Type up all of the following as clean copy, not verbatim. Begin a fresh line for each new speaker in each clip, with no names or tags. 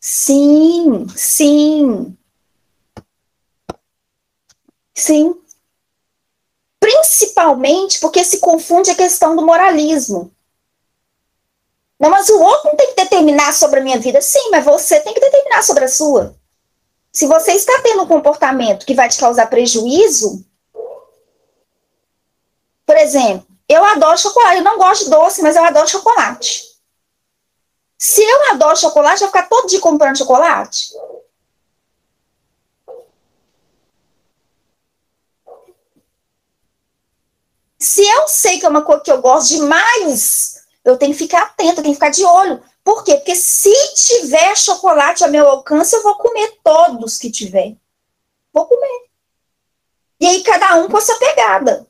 Sim, sim, sim. Principalmente porque se confunde a questão do moralismo. Não, mas o outro não tem que determinar sobre a minha vida. Sim, mas você tem que determinar sobre a sua. Se você está tendo um comportamento que vai te causar prejuízo, por exemplo, eu adoro chocolate, eu não gosto de doce, mas eu adoro chocolate. Se eu adoro chocolate, eu vou ficar todo dia comprando chocolate? Se eu sei que é uma coisa que eu gosto demais, eu tenho que ficar atenta, eu tenho que ficar de olho. Por quê? Porque se tiver chocolate a meu alcance, eu vou comer todos que tiver. Vou comer. E aí cada um com a sua pegada.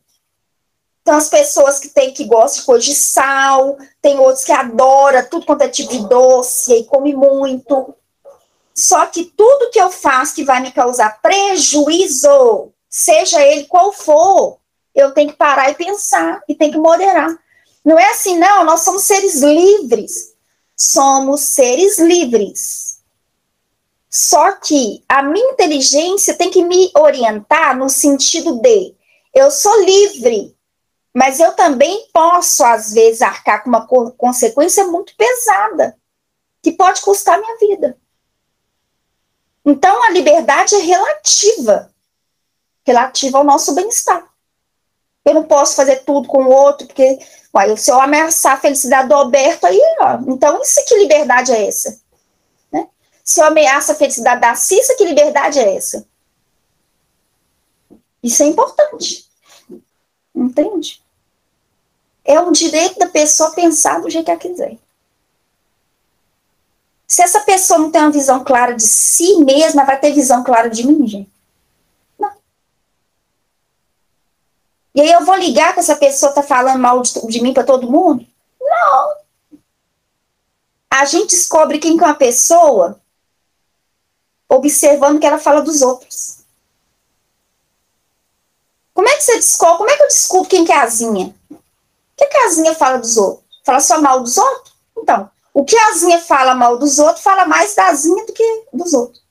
Então as pessoas que gostam de coisa de sal, tem outros que adoram tudo quanto é tipo de doce, e aí come muito. Só que tudo que eu faço que vai me causar prejuízo, seja ele qual for, eu tenho que parar e pensar, e tenho que moderar. Não é assim, não, nós somos seres livres. Somos seres livres. Só que a minha inteligência tem que me orientar no sentido de eu sou livre, mas eu também posso, às vezes, arcar com uma consequência muito pesada, que pode custar a minha vida. Então, a liberdade é relativa ao nosso bem-estar. Eu não posso fazer tudo com o outro, porque se eu ameaçar a felicidade do Alberto, aí, ó, então, isso que liberdade é essa? Né? Se eu ameaço a felicidade da Cissa, que liberdade é essa? Isso é importante. Entende? É um direito da pessoa pensar do jeito que ela quiser. Se essa pessoa não tem uma visão clara de si mesma, vai ter visão clara de mim, gente? Não. E aí eu vou ligar que essa pessoa tá falando mal de mim para todo mundo? Não. A gente descobre quem que é uma pessoa observando o que ela fala dos outros. Como é que você descobre? Como é que eu descubro quem que é a Azinha? O que a Azinha fala dos outros? Fala só mal dos outros? Então, o que a Azinha fala mal dos outros, fala mais da Azinha do que dos outros.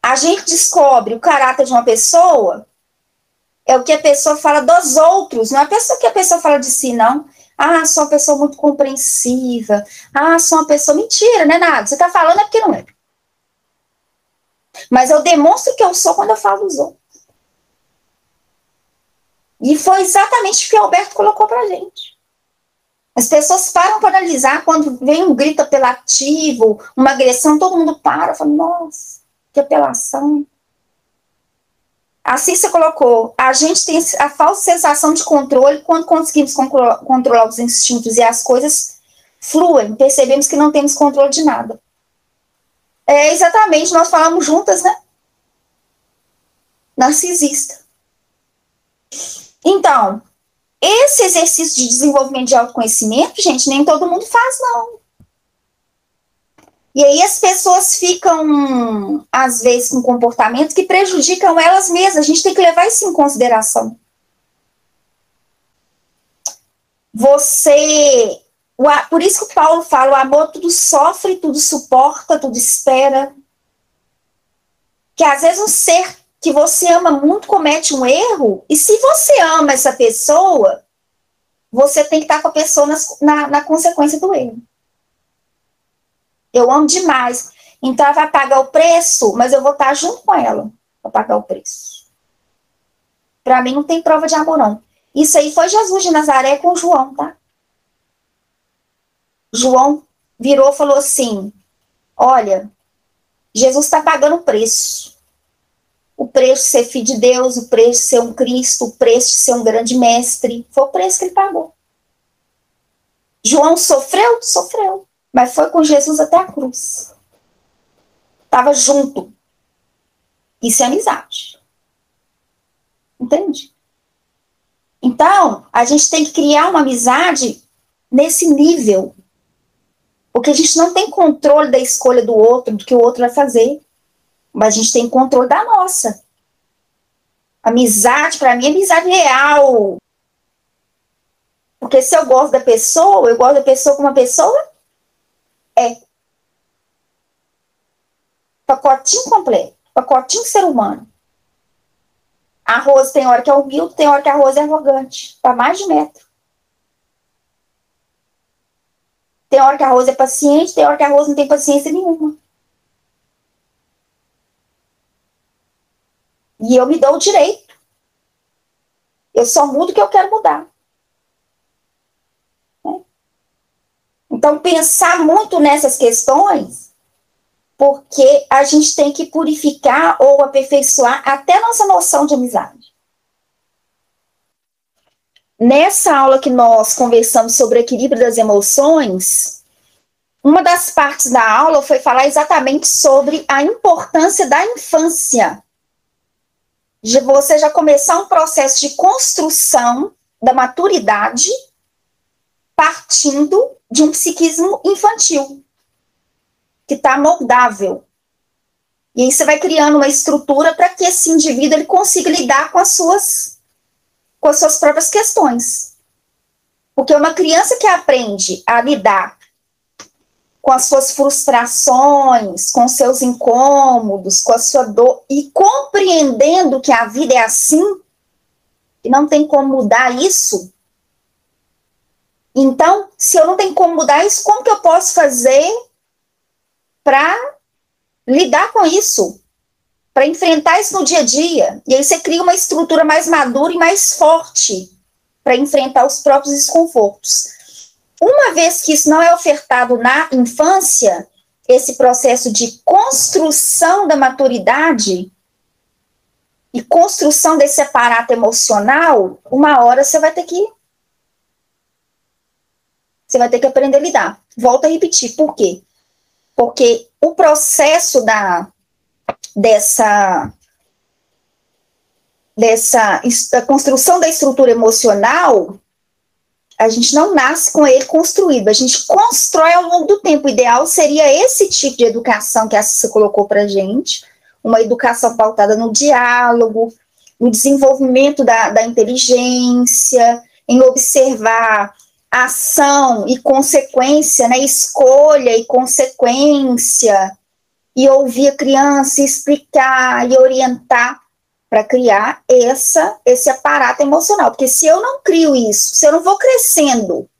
A gente descobre o caráter de uma pessoa, é o que a pessoa fala dos outros, não é o que a pessoa fala de si, não. Ah, sou uma pessoa muito compreensiva. Ah, sou uma pessoa... Mentira, não é nada. Você tá falando é porque não é. Mas eu demonstro que eu sou quando eu falo dos outros. E foi exatamente o que o Alberto colocou pra gente. As pessoas param para analisar quando vem um grito apelativo, uma agressão, todo mundo para, fala, nossa, que apelação. Assim você colocou, a gente tem a falsa sensação de controle quando conseguimos controlar os instintos e as coisas fluem, percebemos que não temos controle de nada. É exatamente, nós falamos juntas, né? Narcisista. Então, esse exercício de desenvolvimento de autoconhecimento, gente, nem todo mundo faz, não. E aí as pessoas ficam, às vezes, com comportamentos que prejudicam elas mesmas. A gente tem que levar isso em consideração. Por isso que o Paulo fala, o amor tudo sofre, tudo suporta, tudo espera. Que às vezes um ser que você ama muito comete um erro, e se você ama essa pessoa, você tem que estar com a pessoa na consequência do erro. Eu amo demais. Então ela vai pagar o preço, mas eu vou estar junto com ela para pagar o preço. Para mim não tem prova de amor, não. Isso aí foi Jesus de Nazaré com João, tá? João virou e falou assim, olha, Jesus está pagando o preço. O preço de ser filho de Deus, o preço de ser um Cristo, o preço de ser um grande mestre. Foi o preço que ele pagou. João sofreu? Sofreu. Mas foi com Jesus até a cruz. Estava junto. Isso é amizade. Entende? Então, a gente tem que criar uma amizade nesse nível. Porque a gente não tem controle da escolha do outro, do que o outro vai fazer. Mas a gente tem controle da nossa. Amizade, para mim, é amizade real. Porque se eu gosto da pessoa como a pessoa é. Pacotinho completo, pacotinho ser humano. A Rose tem hora que é humilde, tem hora que a Rose é arrogante, para mais de metro. Tem hora que a Rose é paciente, tem hora que a Rose não tem paciência nenhuma. E eu me dou o direito. Eu só mudo o que eu quero mudar. Então, pensar muito nessas questões, porque a gente tem que purificar ou aperfeiçoar até nossa noção de amizade. Nessa aula que nós conversamos sobre o equilíbrio das emoções, uma das partes da aula foi falar exatamente sobre a importância da infância. De você já começar um processo de construção da maturidade partindo de um psiquismo infantil, que está moldável. E aí você vai criando uma estrutura para que esse indivíduo ele consiga lidar com as suas próprias questões. Porque uma criança que aprende a lidar com as suas frustrações, com seus incômodos, com a sua dor, e compreendendo que a vida é assim, e não tem como mudar isso, então, se eu não tenho como mudar isso, como que eu posso fazer para lidar com isso? Para enfrentar isso no dia a dia? E aí você cria uma estrutura mais madura e mais forte para enfrentar os próprios desconfortos. Uma vez que isso não é ofertado na infância, esse processo de construção da maturidade e construção desse aparato emocional, uma hora você vai ter que aprender a lidar. Volto a repetir, por quê? Porque o processo da construção da estrutura emocional, a gente não nasce com ele construído, a gente constrói ao longo do tempo. O ideal seria esse tipo de educação que a Cissa colocou para a gente, uma educação pautada no diálogo, no desenvolvimento da inteligência, em observar ação e consequência, né, escolha e consequência, e ouvir a criança, explicar e orientar para criar esse aparato emocional. Porque se eu não crio isso, se eu não vou crescendo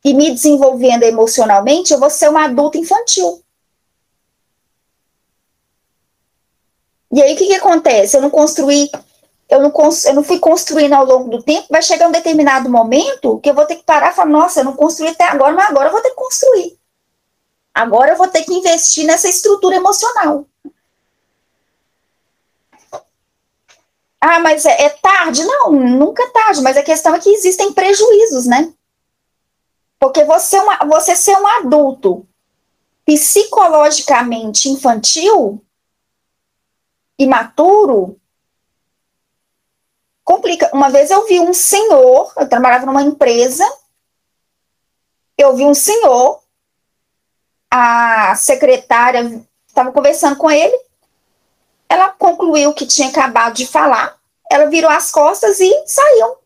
e me desenvolvendo emocionalmente, eu vou ser uma adulta infantil. E aí o que acontece? Eu não fui construindo ao longo do tempo, vai chegar um determinado momento que eu vou ter que parar e falar, nossa, eu não construí até agora, mas agora eu vou ter que construir. Agora eu vou ter que investir nessa estrutura emocional. Ah, mas é tarde? Não, nunca é tarde, mas a questão é que existem prejuízos, né? Porque você ser um adulto psicologicamente infantil, imaturo, complica. Uma vez eu vi um senhor, eu trabalhava numa empresa, eu vi um senhor, a secretária estava conversando com ele, ela concluiu que tinha acabado de falar, ela virou as costas e saiu.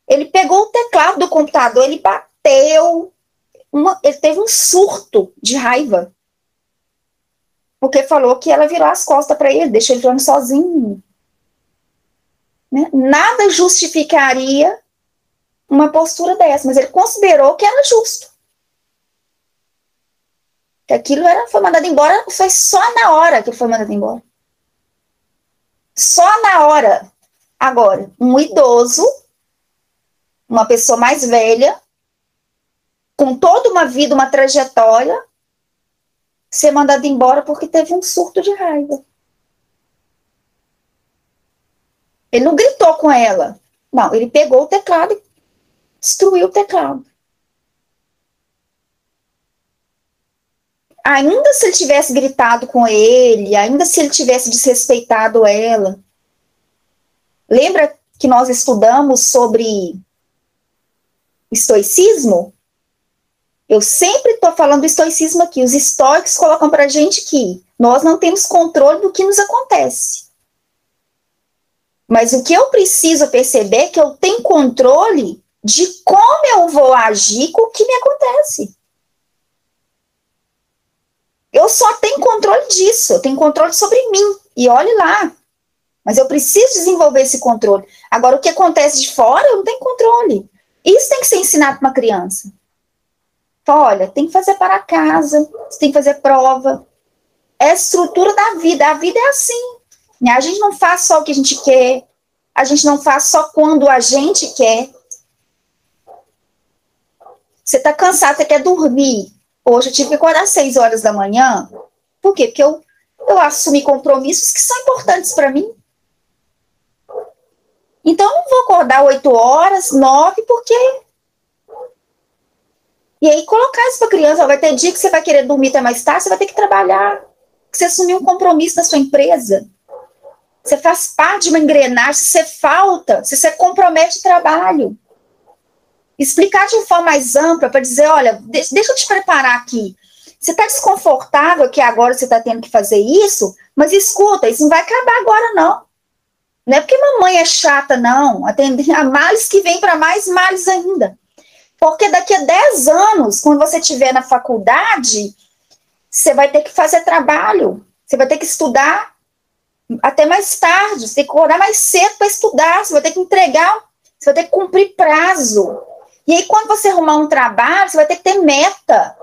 Ele pegou o teclado do computador, ele bateu, ele teve um surto de raiva, porque falou que ela virou as costas para ele, deixou ele falando sozinho. Né? Nada justificaria uma postura dessa, mas ele considerou que era justo. Que aquilo foi mandado embora, foi só na hora que ele foi mandado embora. Só na hora. Agora, um idoso, uma pessoa mais velha, com toda uma vida, uma trajetória, ser mandado embora porque teve um surto de raiva. Ele não gritou com ela. Não, ele pegou o teclado e destruiu o teclado. Ainda se ele tivesse gritado com ele, ainda se ele tivesse desrespeitado ela. Lembra que nós estudamos sobre estoicismo? Eu sempre estou falando do estoicismo aqui. Os estoicos colocam para a gente que nós não temos controle do que nos acontece. Mas o que eu preciso perceber é que eu tenho controle de como eu vou agir com o que me acontece. Eu só tenho controle disso, eu tenho controle sobre mim. E olhe lá. Mas eu preciso desenvolver esse controle. Agora, o que acontece de fora, eu não tenho controle. Isso tem que ser ensinado para uma criança. Então, olha, tem que fazer para casa, você tem que fazer prova. É a estrutura da vida. A vida é assim. A gente não faz só o que a gente quer. A gente não faz só quando a gente quer. Você está cansado, você quer dormir. Hoje eu tive que acordar às 6 horas da manhã. Por quê? Porque eu assumi compromissos que são importantes para mim. Então, eu não vou acordar 8 horas, 9, porque... E aí, colocar isso para a criança, vai ter dia que você vai querer dormir até mais tarde, você vai ter que trabalhar. Você assumiu um compromisso da sua empresa. Você faz parte de uma engrenagem, se você falta, se você compromete o trabalho. Explicar de uma forma mais ampla, para dizer, olha, deixa eu te preparar aqui. Você está desconfortável que agora você está tendo que fazer isso, mas escuta, isso não vai acabar agora, não. Não é porque mamãe é chata, não. Atender a males que vem para mais males ainda. Porque daqui a 10 anos, quando você estiver na faculdade, você vai ter que fazer trabalho, você vai ter que estudar até mais tarde, você tem que acordar mais cedo para estudar, você vai ter que entregar, você vai ter que cumprir prazo. E aí, quando você arrumar um trabalho, você vai ter que ter meta.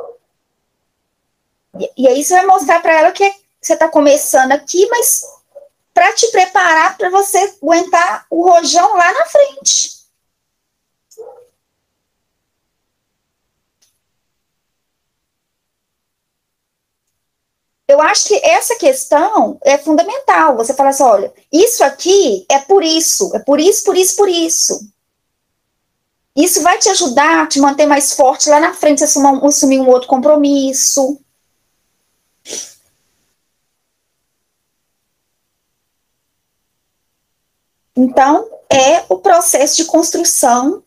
E aí você vai mostrar para ela que você está começando aqui, mas para te preparar para você aguentar o rojão lá na frente. Eu acho que essa questão é fundamental. Você fala assim, olha, isso aqui é por isso, por isso, por isso. Isso vai te ajudar a te manter mais forte lá na frente, assumir um outro compromisso. Então, é o processo de construção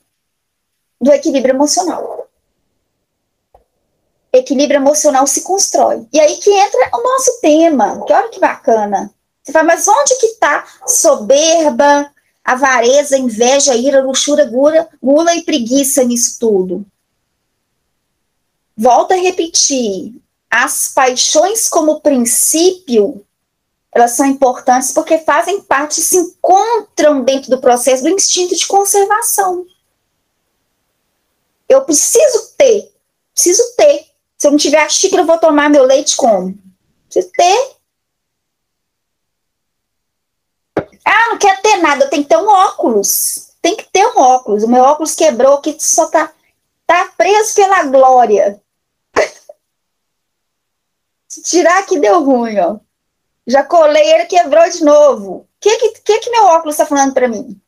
do equilíbrio emocional. Equilíbrio emocional se constrói. E aí que entra o nosso tema, que olha que bacana. Você fala, mas onde que está soberba, avareza, inveja, ira, luxúria, gula e preguiça nisso tudo? Volto a repetir, as paixões como princípio, elas são importantes porque fazem parte, se encontram dentro do processo do instinto de conservação. Eu preciso ter. Se eu não tiver a xícara, eu vou tomar meu leite como? Preciso ter. Ah, não quero ter nada, eu tenho que ter um óculos. Tem que ter um óculos. O meu óculos quebrou, que só tá preso pela glória. Se tirar aqui, deu ruim, ó. Já colei, ele quebrou de novo. O que meu óculos está falando para mim?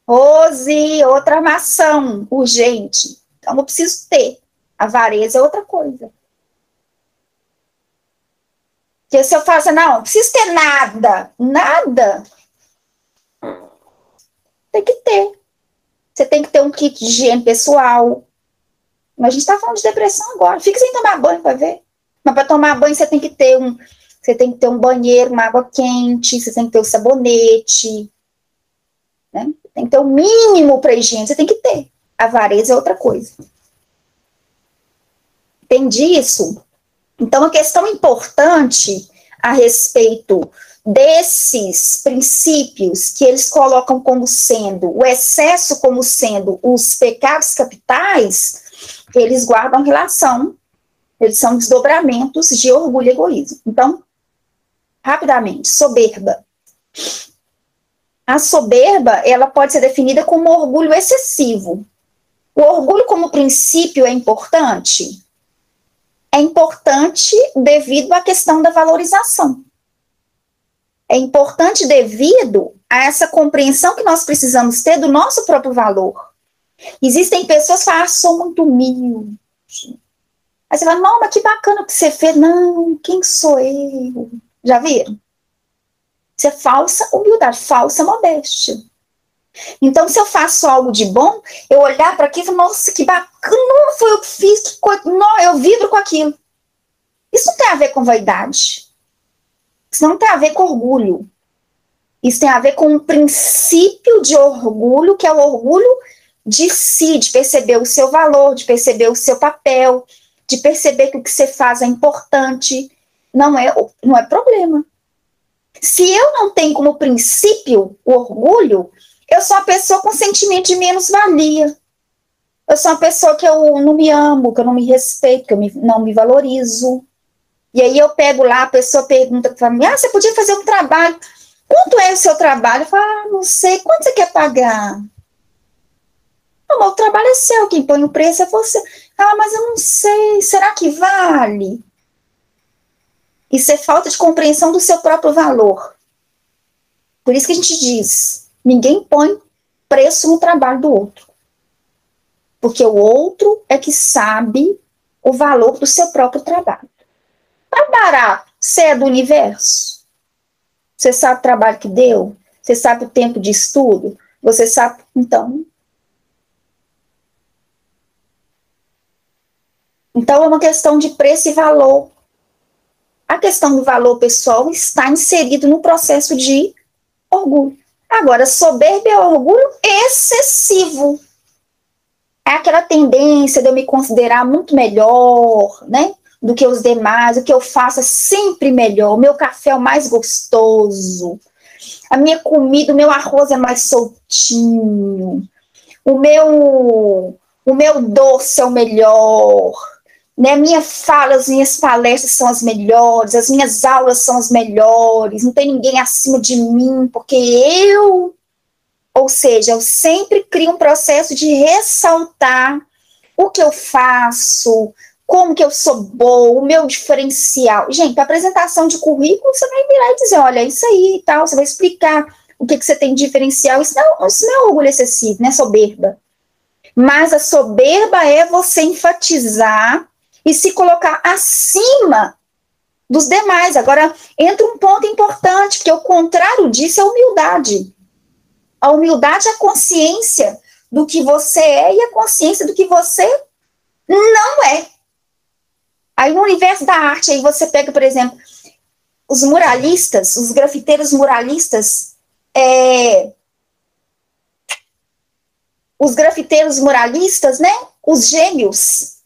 Rose, outra armação urgente. Então, eu preciso ter. Avareza é outra coisa. Porque se eu falo assim, não preciso ter nada. Nada. Tem que ter. Você tem que ter um kit de higiene pessoal. Mas a gente está falando de depressão agora. Fica sem tomar banho para ver. Mas para tomar banho você tem que ter um banheiro, uma água quente, você tem que ter o sabonete, né? Tem que ter o mínimo para higiene, você tem que ter. Avareza é outra coisa. Entende isso? Então, a questão importante a respeito desses princípios que eles colocam como sendo o excesso, como sendo os pecados capitais, eles guardam relação, eles são desdobramentos de orgulho e egoísmo. Então, rapidamente, soberba. A soberba, ela pode ser definida como orgulho excessivo. O orgulho como princípio é importante? É importante devido à questão da valorização. É importante devido a essa compreensão que nós precisamos ter do nosso próprio valor. Existem pessoas que falam, sou muito humilde. Aí você fala, não, mas que bacana o que você fez. Não, quem sou eu? Já viram? Isso é falsa humildade, falsa modéstia. Então, se eu faço algo de bom, eu olhar para aquilo e falar, nossa, que bacana, não foi eu que fiz, que coisa, não, eu vibro com aquilo. Isso não tem a ver com vaidade. Isso não tem a ver com orgulho. Isso tem a ver com um princípio de orgulho, que é o orgulho de si, de perceber o seu valor, de perceber o seu papel, de perceber que o que você faz é importante, não é problema. Se eu não tenho como princípio o orgulho, eu sou uma pessoa com sentimento de menos-valia. Eu sou uma pessoa que eu não me amo, que eu não me respeito, que eu não me valorizo. E aí eu pego lá, a pessoa pergunta para mim, você podia fazer um trabalho. Quanto é o seu trabalho? Eu falo, não sei, quanto você quer pagar? Não, o trabalho é seu, quem põe o preço é você. Mas eu não sei, será que vale? Isso é falta de compreensão do seu próprio valor. Por isso que a gente diz, ninguém põe preço no trabalho do outro. Porque o outro é que sabe o valor do seu próprio trabalho. Tá barato, você é do universo? Você sabe o trabalho que deu? Você sabe o tempo de estudo? Você sabe, então... Então, é uma questão de preço e valor. A questão do valor pessoal está inserido no processo de orgulho. Agora, soberba é orgulho excessivo. É aquela tendência de eu me considerar muito melhor, né, do que os demais, o que eu faço é sempre melhor, o meu café é o mais gostoso, a minha comida, o meu arroz é mais soltinho, o meu doce é o melhor, né, minha fala, as minhas palestras são as melhores, as minhas aulas são as melhores, não tem ninguém acima de mim, porque eu... Ou seja, eu sempre crio um processo de ressaltar o que eu faço, como que eu sou boa, o meu diferencial. Gente, para apresentação de currículo, você vai virar e dizer, olha, isso aí e tal, você vai explicar o que você tem de diferencial. Isso não é orgulho excessivo, não é soberba. Mas a soberba é você enfatizar e se colocar acima dos demais. Agora, entra um ponto importante, porque o contrário disso é humildade. A humildade é a consciência do que você é e a consciência do que você não é. Aí no universo da arte, aí você pega, por exemplo, os muralistas, os grafiteiros muralistas, né? Os gêmeos.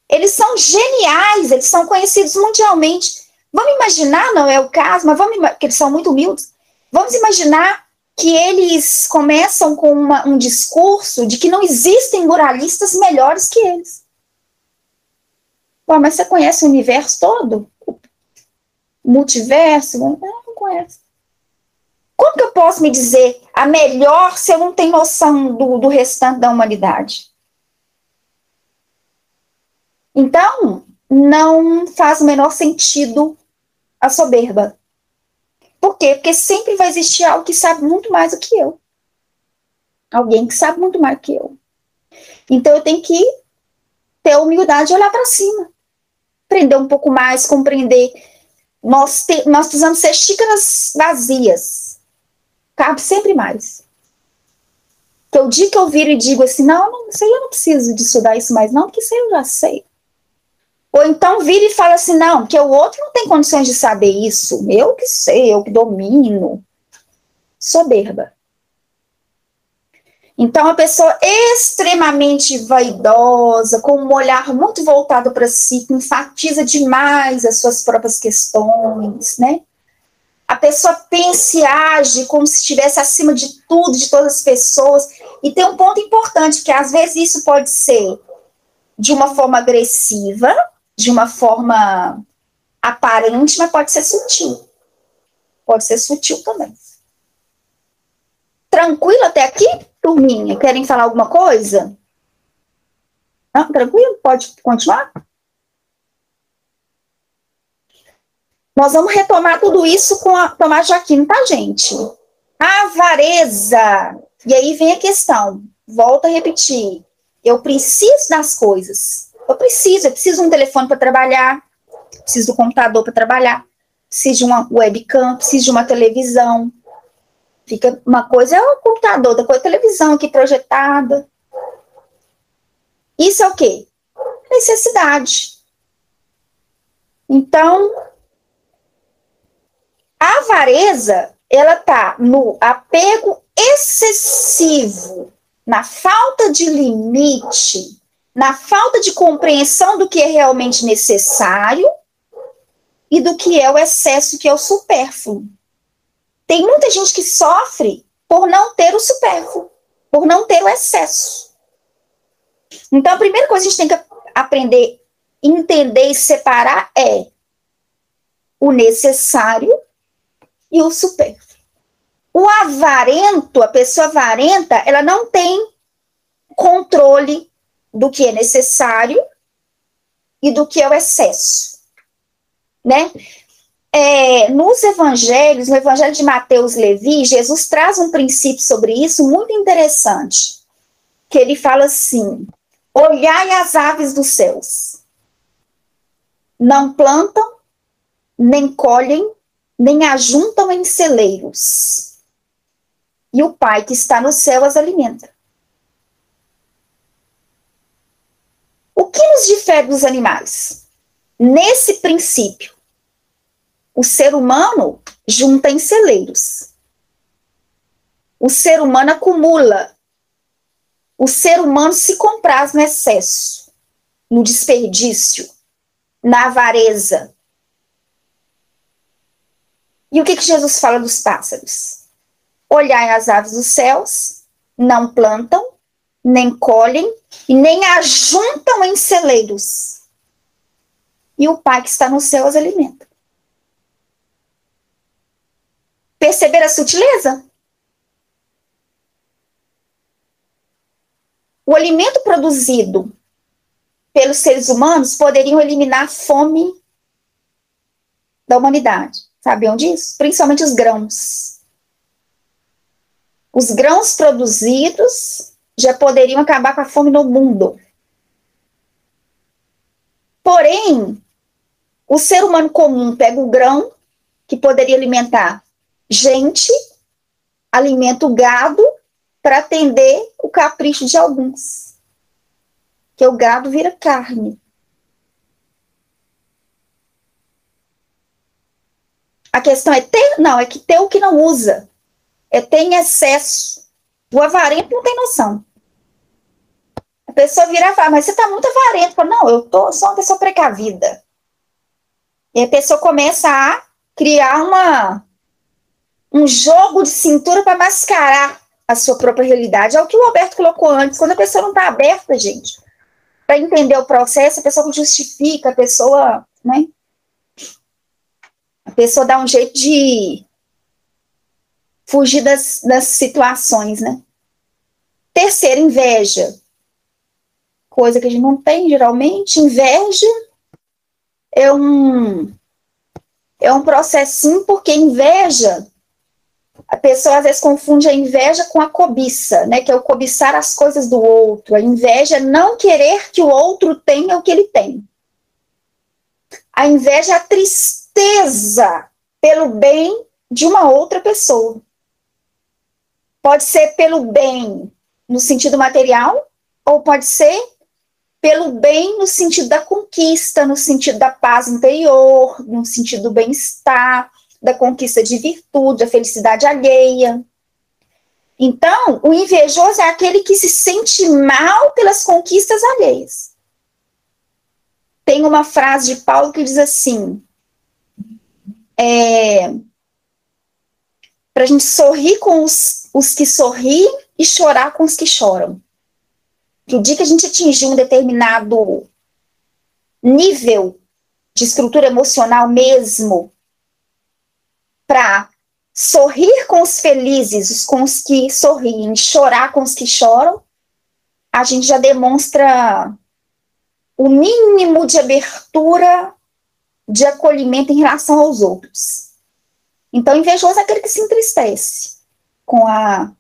Eles são geniais, eles são conhecidos mundialmente. Vamos imaginar, não é o caso, mas que eles são muito humildes. Vamos imaginar que eles começam com um discurso de que não existem muralistas melhores que eles. Pô, mas você conhece o universo todo? O multiverso? Não conhece. Como que eu posso me dizer a melhor se eu não tenho noção do restante da humanidade? Então, não faz o menor sentido a soberba. Por quê? Porque sempre vai existir algo que sabe muito mais do que eu. Alguém que sabe muito mais do que eu. Então, eu tenho que ter a humildade de olhar para cima. Aprender um pouco mais, compreender. Nós precisamos ser xícaras vazias. Cabe sempre mais. Que o dia que eu viro e digo assim, não, isso aí eu não preciso de estudar isso mais não, porque isso aí eu já sei. Ou então vira e fala assim, não, porque o outro não tem condições de saber isso. Eu que sei, eu que domino. Soberba. Então, a pessoa extremamente vaidosa, com um olhar muito voltado para si, que enfatiza demais as suas próprias questões, né? A pessoa pensa e age como se estivesse acima de tudo, de todas as pessoas. E tem um ponto importante, que às vezes isso pode ser de uma forma agressiva, de uma forma aparente, mas pode ser sutil. Pode ser sutil também. Tranquilo até aqui, turminha? Querem falar alguma coisa? Não, tranquilo? Pode continuar? Nós vamos retomar tudo isso com a Tomás de Aquino, tá, gente? Avareza. E aí vem a questão. Volto a repetir. Eu preciso das coisas. Eu preciso de um telefone para trabalhar, preciso do computador para trabalhar, preciso de uma webcam, preciso de uma televisão. Fica uma coisa é o computador, outra coisa é a televisão aqui projetada. Isso é o quê? Necessidade. Então, a avareza, ela está no apego excessivo, na falta de limite, na falta de compreensão do que é realmente necessário e do que é o excesso, que é o supérfluo. Tem muita gente que sofre por não ter o supérfluo, por não ter o excesso. Então, a primeira coisa que a gente tem que aprender, entender e separar é o necessário e o supérfluo. O avarento, a pessoa avarenta, ela não tem controle do que é necessário e do que é o excesso, né? Nos evangelhos, no evangelho de Mateus e Levi, Jesus traz um princípio sobre isso muito interessante, que ele fala assim: olhai as aves dos céus, não plantam, nem colhem, nem ajuntam em celeiros, e o Pai que está no céu as alimenta. O que nos difere dos animais? Nesse princípio, o ser humano junta em celeiros. O ser humano acumula. O ser humano se compraz no excesso, no desperdício, na avareza. E o que Jesus fala dos pássaros? Olhai as aves dos céus, não plantam, nem colhem, e nem ajuntam em celeiros. E o Pai que está no céu as alimenta. Perceber a sutileza? O alimento produzido pelos seres humanos poderiam eliminar a fome da humanidade. Sabiam disso? Principalmente os grãos. Os grãos produzidos já poderiam acabar com a fome no mundo. Porém, o ser humano comum pega o grão, que poderia alimentar gente, alimenta o gado para atender o capricho de alguns. Que o gado vira carne. A questão é ter? Não, é que ter o que não usa. É ter em excesso. O avarento não tem noção. A pessoa vira e fala, mas você está muito avarento. Falo, não, eu sou uma pessoa precavida. E a pessoa começa a criar um jogo de cintura para mascarar a sua própria realidade. É o que o Alberto colocou antes. Quando a pessoa não está aberta, gente, para entender o processo, a pessoa justifica, a pessoa, né? A pessoa dá um jeito de fugir das situações, né? Terceiro, inveja. Coisa que a gente não tem, geralmente. Inveja é um processinho, porque inveja, a pessoa às vezes confunde a inveja com a cobiça, né? Que é o cobiçar as coisas do outro. A inveja é não querer que o outro tenha o que ele tem. A inveja é a tristeza pelo bem de uma outra pessoa. Pode ser pelo bem no sentido material, ou pode ser pelo bem no sentido da conquista, no sentido da paz interior, no sentido do bem-estar, da conquista de virtude, da felicidade alheia. Então, o invejoso é aquele que se sente mal pelas conquistas alheias. Tem uma frase de Paulo que diz assim, para a gente sorrir com os que sorriem e chorar com os que choram. Que o dia que a gente atingir um determinado nível de estrutura emocional mesmo, para sorrir com os felizes, com os que sorriem, chorar com os que choram, a gente já demonstra o mínimo de abertura, de acolhimento em relação aos outros. Então, invejoso é aquele que se entristece com a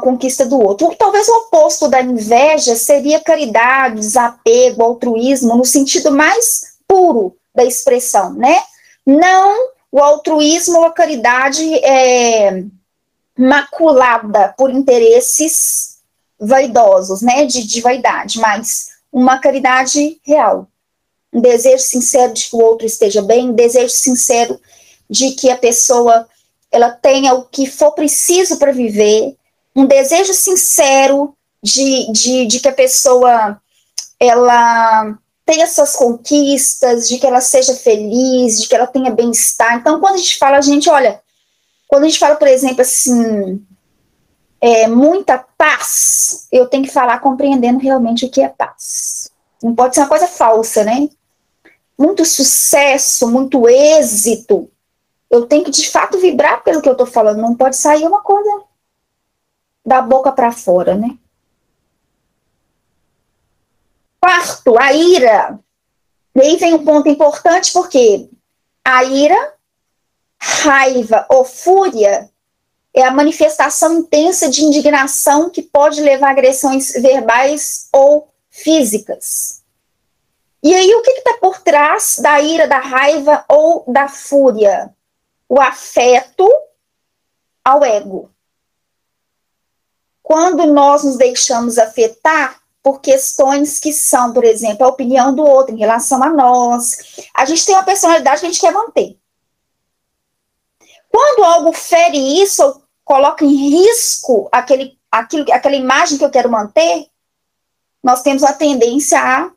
conquista do outro. Talvez o oposto da inveja seria caridade, desapego, altruísmo, no sentido mais puro da expressão, né? Não o altruísmo ou a caridade maculada por interesses vaidosos, né? De vaidade, mas uma caridade real. Um desejo sincero de que o outro esteja bem, um desejo sincero de que a pessoa ela tenha o que for preciso para viver, um desejo sincero de que a pessoa ela tenha suas conquistas, de que ela seja feliz, de que ela tenha bem-estar. Então, quando a gente fala, olha, quando a gente fala, por exemplo, assim, muita paz, eu tenho que falar compreendendo realmente o que é paz. Não pode ser uma coisa falsa, né? Muito sucesso, muito êxito. Eu tenho que, de fato, vibrar pelo que eu estou falando. Não pode sair uma coisa da boca para fora, né? Quarto, a ira. E aí vem um ponto importante, porque a ira, raiva ou fúria é a manifestação intensa de indignação que pode levar a agressões verbais ou físicas. E aí, o que está por trás da ira, da raiva ou da fúria? O afeto ao ego. Quando nós nos deixamos afetar por questões que são, por exemplo, a opinião do outro em relação a nós, a gente tem uma personalidade que a gente quer manter. Quando algo fere isso, ou coloca em risco aquela imagem que eu quero manter, nós temos a tendência a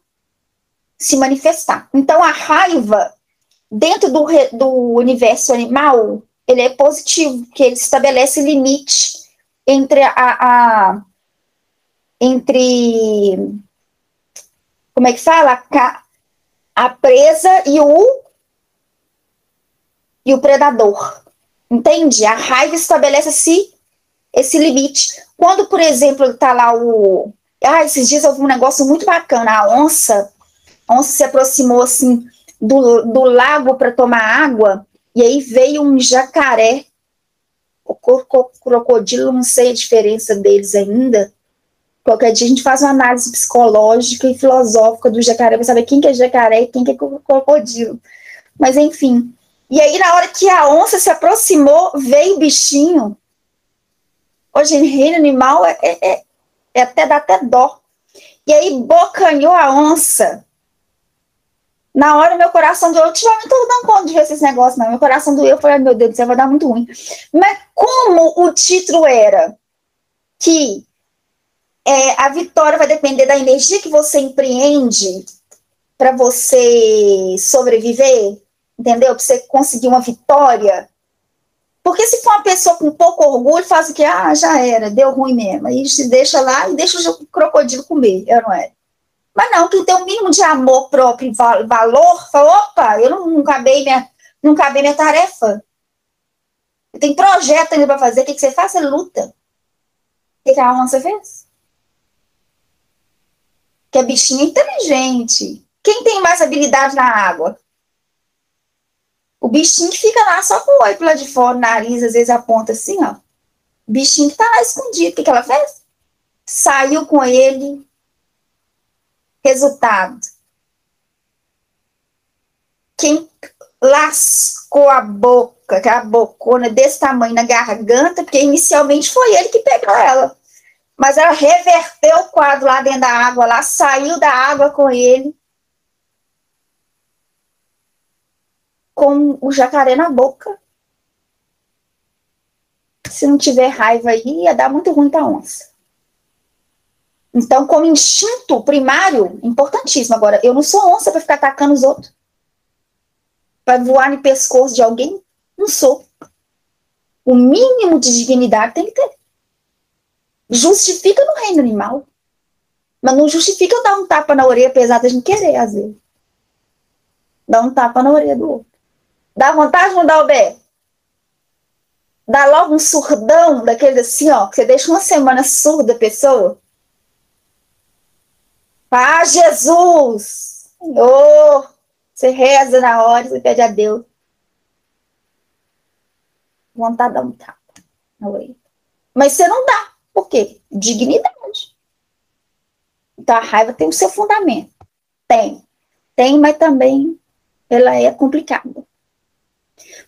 se manifestar. Então, a raiva, dentro do universo animal, ele é positivo, porque ele estabelece limite entre entre, como é que fala? A presa e o predador. Entende? A raiva estabelece esse limite. Quando, por exemplo, tá lá esses dias houve um negócio muito bacana. A onça se aproximou, assim, do lago para tomar água, e aí veio um jacaré. O crocodilo, não sei a diferença deles ainda. Qualquer dia a gente faz uma análise psicológica e filosófica do jacaré, para saber quem que é jacaré e quem que é crocodilo. Mas, enfim. E aí, na hora que a onça se aproximou, veio o bichinho. Hoje, em reino animal, dá até dó. E aí, bocanhou a onça. Na hora, meu coração doeu. Ultimamente, eu não tô dando conta de ver esses negócios, não. Meu coração doeu. Eu falei, meu Deus do céu, vai dar muito ruim. Mas como o título era que a vitória vai depender da energia que você empreende para você sobreviver, entendeu? Para você conseguir uma vitória. Porque se for uma pessoa com pouco orgulho, faz o que? Já era, deu ruim mesmo. Aí se deixa lá e deixa o crocodilo comer, não é? Mas não, quem tem um mínimo de amor próprio e valor, fala, opa, eu não acabei minha tarefa. Tem projeto ainda para fazer, o que você faz? Você luta. O que a onça fez? Que a bichinha é inteligente. Quem tem mais habilidade na água? O bichinho que fica lá só com o olho lá de fora, o nariz, às vezes aponta assim, ó. O bichinho que tá lá escondido. O que ela fez? Saiu com ele. Resultado. Quem lascou a boca, que é a bocona desse tamanho na garganta, porque inicialmente foi ele que pegou ela. Mas ela reverteu o quadro lá dentro da água, lá, saiu da água com ele, com o jacaré na boca. Se não tiver raiva aí, ia dar muito ruim pra onça. Então, como instinto primário, importantíssimo. Agora, eu não sou onça para ficar atacando os outros. Para voar no pescoço de alguém, não sou. O mínimo de dignidade tem que ter. Justifica no reino animal. Mas não justifica eu dar um tapa na orelha, apesar de a gente querer, às vezes. Dar um tapa na orelha do outro. Dá vontade de não dar o bé? Dá logo um surdão, daqueles assim, ó, que você deixa uma semana surda a pessoa. Jesus! Senhor! Você reza na hora, você pede a Deus. Vontade de dar um tapa na orelha. Mas você não dá. Por quê? Dignidade. Então a raiva tem o seu fundamento. Tem, mas também ela é complicada.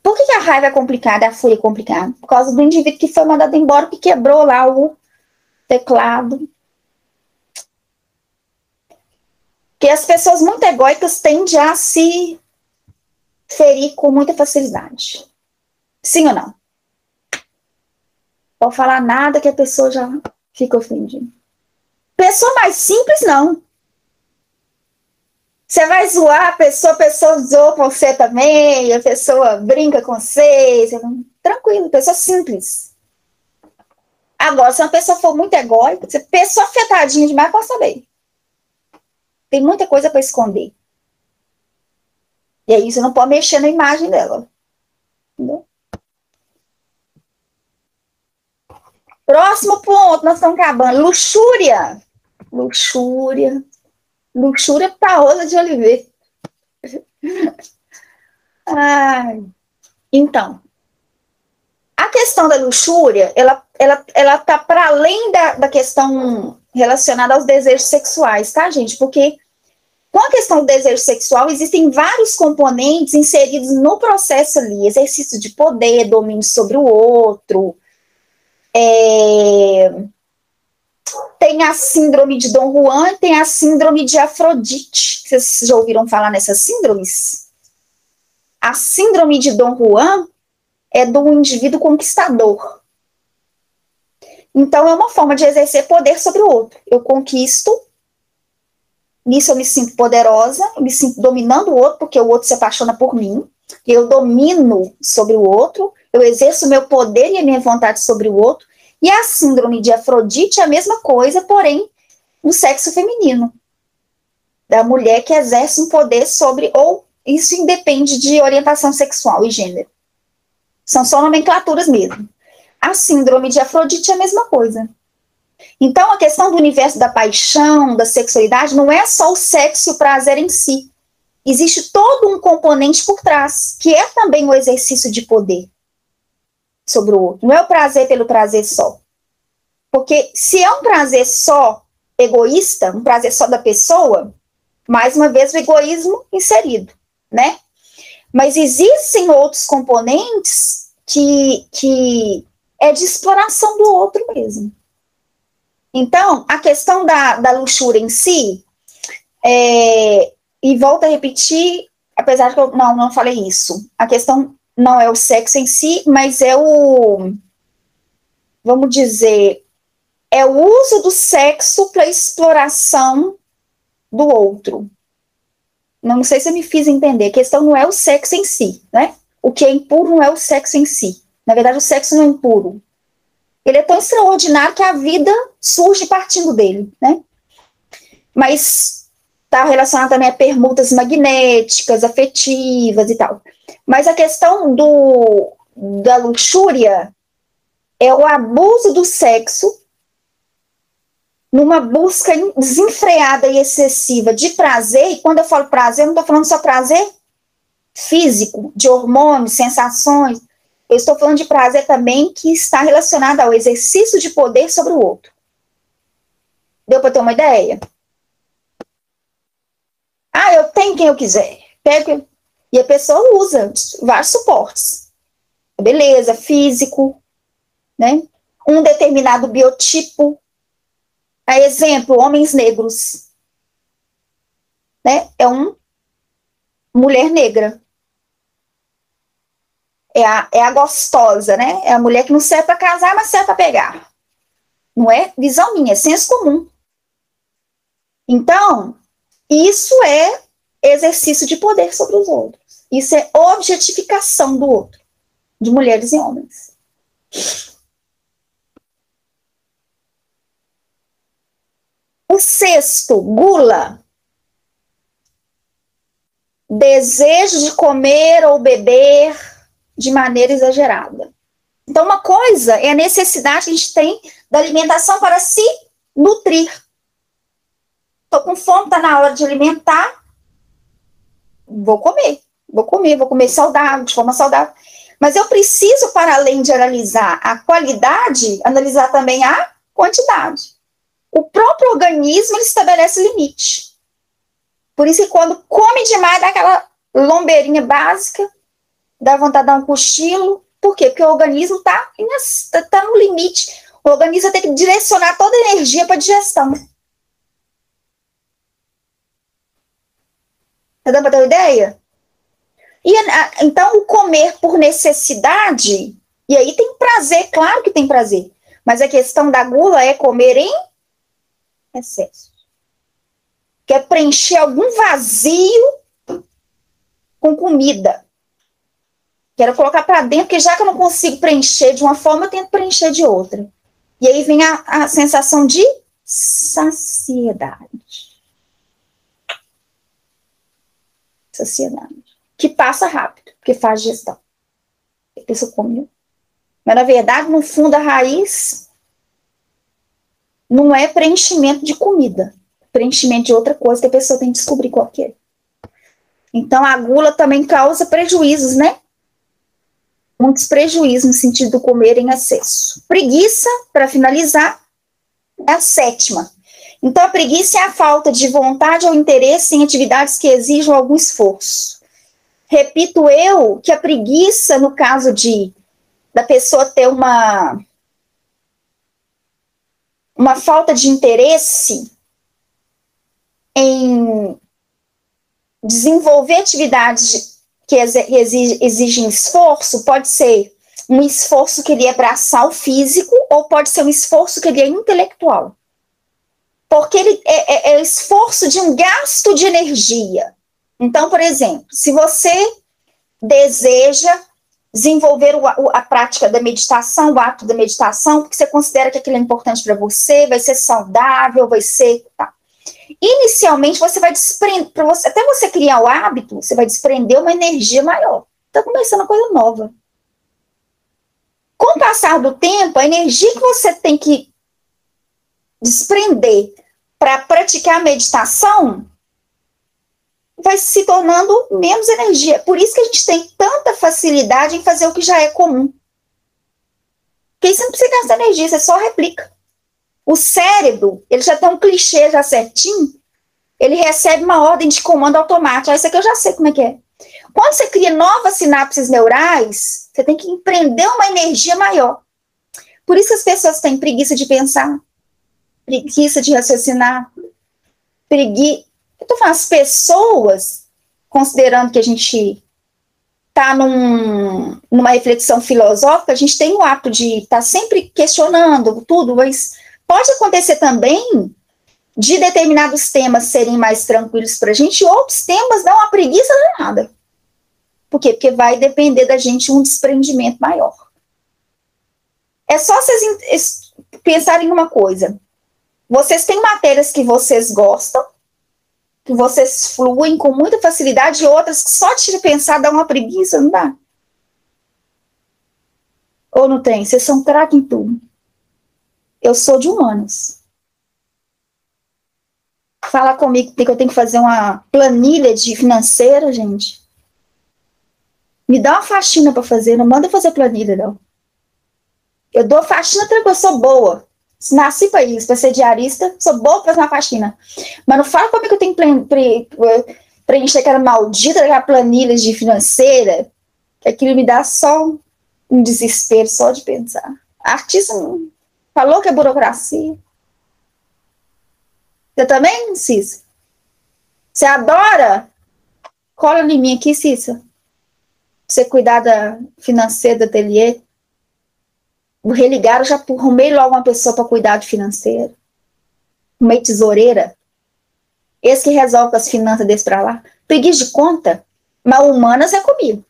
Por que a raiva é complicada, a fúria é complicada? Por causa do indivíduo que foi mandado embora, que quebrou lá o teclado. Porque as pessoas muito egóicas tendem a se ferir com muita facilidade. Sim ou não? Pode falar nada que a pessoa já fica ofendida. Pessoa mais simples, não. Você vai zoar a pessoa zoa com você também, a pessoa brinca com você, tranquilo, pessoa simples. Agora, se uma pessoa for muito egóica, se a pessoa afetadinha demais, pode saber. Tem muita coisa para esconder. E aí você não pode mexer na imagem dela. Entendeu? Próximo ponto, nós estamos acabando. Luxúria. Luxúria. Luxúria para Rosa de Oliveira. Então, a questão da luxúria, ela tá para além da questão relacionada aos desejos sexuais, tá, gente? Porque com a questão do desejo sexual, existem vários componentes inseridos no processo ali. Exercício de poder, domínio sobre o outro. Tem a síndrome de Dom Juan e tem a síndrome de Afrodite. Vocês já ouviram falar nessas síndromes? A síndrome de Dom Juan é do indivíduo conquistador. Então, é uma forma de exercer poder sobre o outro. Eu conquisto, nisso eu me sinto poderosa, eu me sinto dominando o outro, porque o outro se apaixona por mim, eu domino sobre o outro, eu exerço o meu poder e a minha vontade sobre o outro. E a síndrome de Afrodite é a mesma coisa, porém, no sexo feminino. Da mulher que exerce um poder sobre, ou isso independe de orientação sexual e gênero. São só nomenclaturas mesmo. A síndrome de Afrodite é a mesma coisa. Então, a questão do universo da paixão, da sexualidade, não é só o sexo e o prazer em si. Existe todo um componente por trás, que é também o exercício de poder sobre o outro. Não é o prazer pelo prazer só. Porque se é um prazer só egoísta, um prazer só da pessoa, mais uma vez o egoísmo inserido, né? Mas existem outros componentes que é de exploração do outro mesmo. Então, a questão da luxúria em si, e volto a repetir, apesar que eu não falei isso, a questão não é o sexo em si, mas é vamos dizer, é o uso do sexo para exploração do outro. Não sei se eu me fiz entender, a questão não é o sexo em si, né? O que é impuro não é o sexo em si. Na verdade, o sexo não é impuro. Ele é tão extraordinário que a vida surge partindo dele, né? Mas está relacionado também a permutas magnéticas, afetivas e tal. Mas a questão da luxúria é o abuso do sexo numa busca desenfreada e excessiva de prazer, e quando eu falo prazer, não estou falando só prazer físico, de hormônios, sensações, eu estou falando de prazer também que está relacionado ao exercício de poder sobre o outro. Deu para ter uma ideia? Eu tenho quem eu quiser. Pego, e a pessoa usa vários suportes. Beleza, físico, né? Um determinado biotipo. Exemplo, homens negros. Né? É uma mulher negra. É a gostosa, né? É a mulher que não serve para casar, mas serve para pegar. Não é visão minha, é senso comum. Então, isso é exercício de poder sobre os outros. Isso é objetificação do outro, de mulheres e homens. O sexto, gula. Desejo de comer ou beber de maneira exagerada. Então, uma coisa é a necessidade que a gente tem da alimentação para se nutrir. Estou com fome, está na hora de alimentar, vou comer saudável, de forma saudável. Mas eu preciso, para além de analisar a qualidade, analisar também a quantidade. O próprio organismo ele estabelece limite. Por isso que quando come demais, dá aquela lombeirinha básica, dá vontade de dar um cochilo. Por quê? Porque o organismo está no limite. O organismo tem que direcionar toda a energia para a digestão. Tá dando para ter uma ideia? Então, o comer por necessidade, e aí tem prazer, claro que tem prazer, mas a questão da gula é comer em excesso. quer preencher algum vazio com comida. Quero colocar para dentro, porque já que eu não consigo preencher de uma forma, eu tento preencher de outra. E aí vem a sensação de saciedade. Saciedade. Que passa rápido, porque faz gestão. A pessoa comeu. Mas, na verdade, no fundo, a raiz não é preenchimento de comida. Preenchimento de outra coisa que a pessoa tem que descobrir qual que é. Então, a gula também causa prejuízos, né? Muitos prejuízos no sentido do comer em excesso. Preguiça, para finalizar, é a 7ª. Então, a preguiça é a falta de vontade ou interesse em atividades que exijam algum esforço. Repito eu que a preguiça, no caso da pessoa ter uma falta de interesse em desenvolver atividades que exigem esforço, pode ser um esforço que ele é braçal físico ou pode ser um esforço que ele é intelectual. Porque ele é o esforço de um gasto de energia. Então, por exemplo, se você deseja desenvolver a prática da meditação, o ato da meditação, porque você considera que aquilo é importante para você, vai ser saudável, vai ser... Tá. Inicialmente, você vai desprender, até você criar o hábito, você vai desprender uma energia maior. Está começando uma coisa nova. Com o passar do tempo, a energia que você tem que desprender para praticar a meditação vai se tornando menos energia. Por isso que a gente tem tanta facilidade em fazer o que já é comum. Porque aí você não precisa gastar energia, você só replica. O cérebro, ele já tem um clichê já certinho, ele recebe uma ordem de comando automático. Isso aqui eu já sei como é que é. Quando você cria novas sinapses neurais, você tem que empreender uma energia maior. Por isso que as pessoas têm preguiça de pensar, preguiça de raciocinar, preguiça... Eu estou falando, as pessoas, considerando que a gente está numa reflexão filosófica, a gente tem o hábito de estar sempre questionando tudo, mas pode acontecer também de determinados temas serem mais tranquilos para a gente, e outros temas dão uma preguiça danada. Por quê? Porque vai depender da gente um desprendimento maior. É só vocês pensarem em uma coisa. Vocês têm matérias que vocês gostam, que vocês fluem com muita facilidade, e outras que só de pensar dá uma preguiça, não dá? Ou não tem? Vocês são craque em tudo. Eu sou de humanas. Fala comigo que eu tenho que fazer uma planilha de financeira, gente. Me dá uma faxina para fazer, não manda fazer planilha, não. Eu dou faxina tranquila, eu sou boa. Nasci para isso, para ser diarista, sou boa para fazer uma faxina. Mas não fala comigo que eu tenho que preencher aquela maldita daquela planilha de financeira, que aquilo me dá só um desespero, só de pensar. A artista falou que é burocracia. Você também, Cissa? Você adora? Cola em mim aqui, Cissa. Você cuidar da financeira do ateliê. O religar, eu já arrumei logo uma pessoa para cuidar de financeiro. Arrumei tesoureira. Esse que resolve as finanças desse para lá. Preguiça de conta, mas humanas é comigo.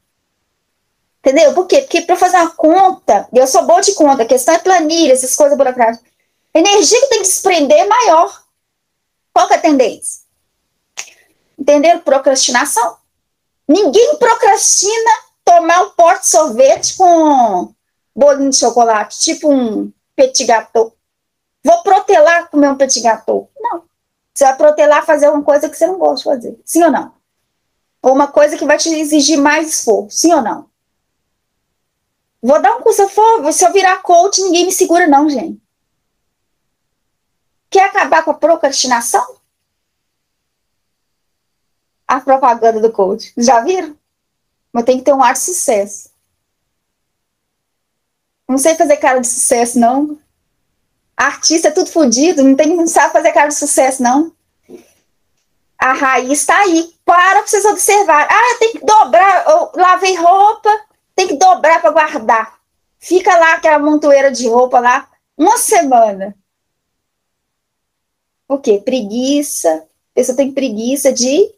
Entendeu? Por quê? Porque para fazer uma conta, eu sou boa de conta, a questão é planilha, essas coisas burocráticas. A energia que tem que desprender é maior. Qual que é a tendência? Entenderam? Procrastinação. Ninguém procrastina tomar um pote de sorvete com bolinho de chocolate, tipo um petit gâteau. Vou protelar comer um petit gâteau. Não. Você vai protelar fazer uma coisa que você não gosta de fazer. Sim ou não? Ou uma coisa que vai te exigir mais esforço. Sim ou não? Vou dar um curso, se eu virar coach, ninguém me segura não, gente. Quer acabar com a procrastinação? A propaganda do coach. Já viram? Mas tem que ter um ar de sucesso. Não sei fazer cara de sucesso, não. Artista é tudo fodido, não sabe fazer cara de sucesso, não. A raiz está aí. Para vocês observar. Ah, tem que dobrar. Eu lavei roupa, tem que dobrar para guardar. Fica lá aquela montoeira de roupa lá uma semana. O quê? Preguiça, A pessoa tem preguiça de...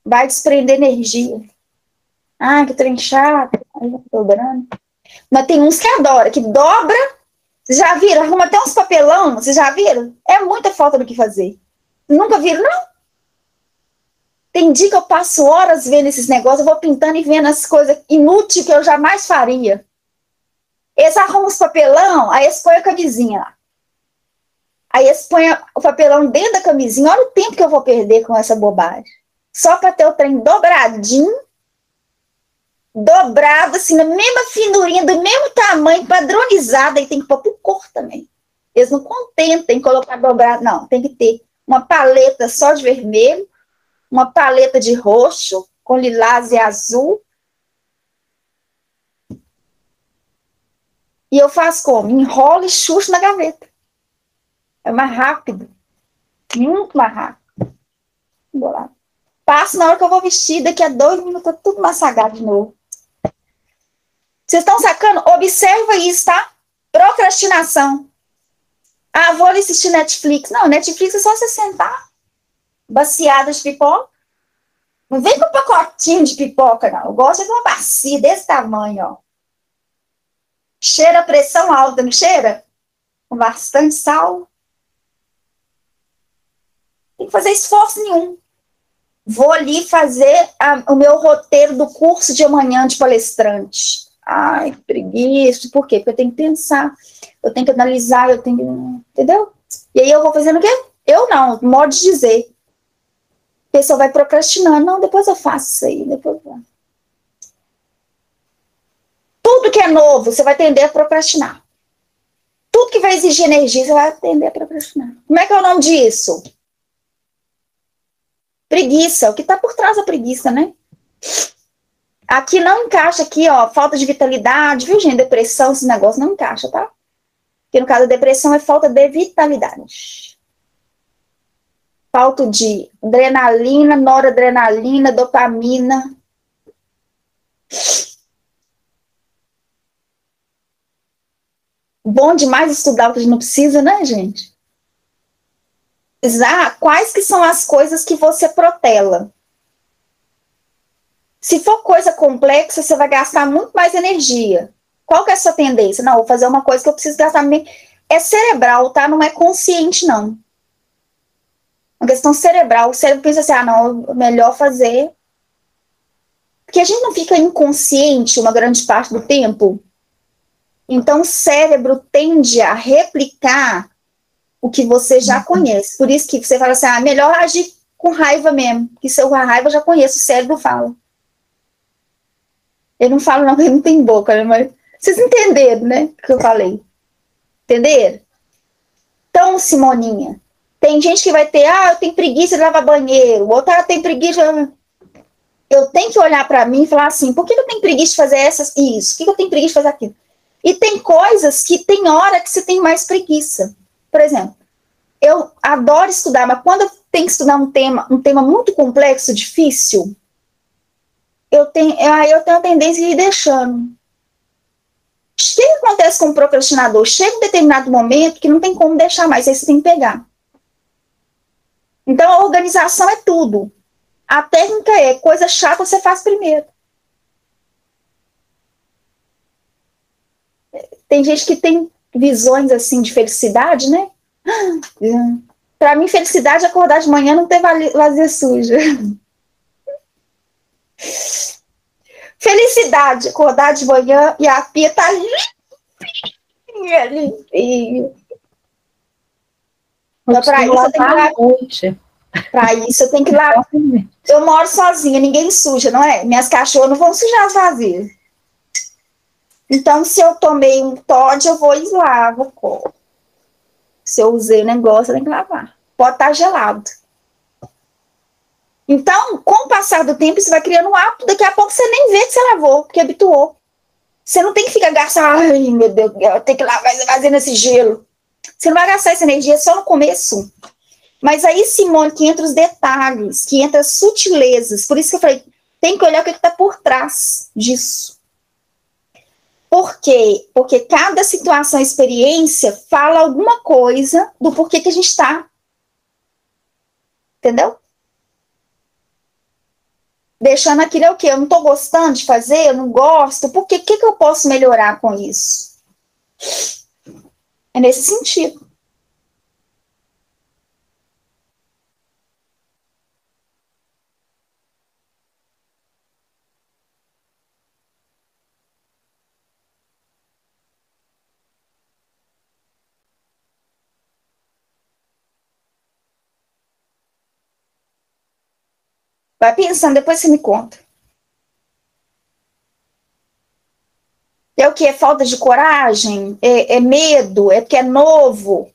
Vai desprender energia. Ah, que trem chato. Aí vai dobrando. Mas tem uns que adoram, que dobra. Vocês já viram? Arruma até uns papelão. Vocês já viram? É muita falta do que fazer. Nunca viram, não? Tem dia que eu passo horas vendo esses negócios, eu vou pintando e vendo as coisas inúteis que eu jamais faria. Eles arrumam os papelão, aí eles põem a camisinha lá. Aí eles põem o papelão dentro da camisinha. Olha o tempo que eu vou perder com essa bobagem. Só para ter o trem dobradinho, dobrado, assim, na mesma finurinha, do mesmo tamanho, padronizado, aí tem que pôr por cor também. Eles não contentam em colocar dobrado, não. Tem que ter uma paleta só de vermelho, uma paleta de roxo, com lilás e azul. E eu faço como? Enrolo e chucho na gaveta. É mais rápido. Muito mais rápido. Vou lá. Passo na hora que eu vou vestir, daqui a 2 minutos, tá tudo massagado de novo. Vocês estão sacando? Observa isso, tá? Procrastinação. Ah, vou ali assistir Netflix. Não, Netflix é só você sentar, baciada de pipoca. Não vem com um pacotinho de pipoca, não. Eu gosto de uma bacia desse tamanho, ó. Cheira a pressão alta, não cheira? Com bastante sal. Tem que fazer esforço nenhum. Vou ali fazer o meu roteiro do curso de amanhã de palestrante. Ai, que preguiça. Por quê? Porque eu tenho que pensar, eu tenho que analisar, eu tenho que... Entendeu? E aí eu vou fazendo o quê? Eu não, modo de dizer. A pessoa vai procrastinando. Não, depois eu faço isso aí. Depois eu... Tudo que é novo, você vai tender a procrastinar. Tudo que vai exigir energia, você vai tender a procrastinar. Como é que é o nome disso? Preguiça. O que está por trás da preguiça, né? Aqui não encaixa, aqui, ó, falta de vitalidade, viu, gente? Depressão, esse negócio não encaixa, tá? Porque no caso da depressão é falta de vitalidade. Falta de adrenalina, noradrenalina, dopamina. Bom demais estudar o que a gente não precisa, né, gente? Quais que são as coisas que você protela? Se for coisa complexa, você vai gastar muito mais energia. Qual que é a sua tendência? Não, vou fazer uma coisa que eu preciso gastar menos. É cerebral, tá? Não é consciente, não. Uma questão cerebral. O cérebro pensa assim, não, é melhor fazer. Porque a gente não fica inconsciente uma grande parte do tempo. Então, o cérebro tende a replicar o que você já conhece. Por isso que você fala assim, melhor agir com raiva mesmo. Porque se eu com a raiva, eu já conheço, o cérebro fala. Eu não falo não, porque ele não tem boca, né? Mas vocês entenderam, né, o que eu falei. Entenderam? Então, Simoninha, tem gente que vai ter, eu tenho preguiça de lavar banheiro, outra tem preguiça... Eu tenho que olhar para mim e falar assim, por que eu tenho preguiça de fazer isso? Por que eu tenho preguiça de fazer aquilo? E tem coisas que tem hora que você tem mais preguiça. Por exemplo, eu adoro estudar, mas quando eu tenho que estudar um tema muito complexo, difícil, eu tenho a tendência de ir deixando. O que acontece com o procrastinador? Chega um determinado momento que não tem como deixar mais, aí você tem que pegar. Então, a organização é tudo. A técnica é coisa chata, você faz primeiro. Tem gente que tem visões assim de felicidade, né? Para mim, felicidade é acordar de manhã e não ter vazia suja. Felicidade, acordar de manhã e a pia tá limpinha, limpinha. Para isso, eu tenho que lavar. Para isso, eu tenho que lavar. Eu moro sozinha, ninguém suja, não é? Minhas cachorras não vão sujar as vasilhas. Então, se eu tomei um Todd, eu vou e lavo o copo. Se eu usei o negócio, eu tenho que lavar. Pode estar gelado. Então, com o passar do tempo, você vai criando um hábito, daqui a pouco você nem vê que você lavou, porque habituou. Você não tem que ficar gastando, ai, meu Deus, eu tenho que lavar essa vasilha nesse gelo. Você não vai gastar essa energia só no começo. Mas aí, Simone, que entra os detalhes, que entra as sutilezas. Por isso que eu falei, tem que olhar o que está por trás disso. Por quê? Porque cada situação, experiência, fala alguma coisa do porquê que a gente está Entendeu? Deixando aquilo é o quê? Eu não estou gostando de fazer, eu não gosto, por que que eu posso melhorar com isso? É nesse sentido. Vai pensando, depois você me conta. É o que? É falta de coragem? É medo? É porque é novo?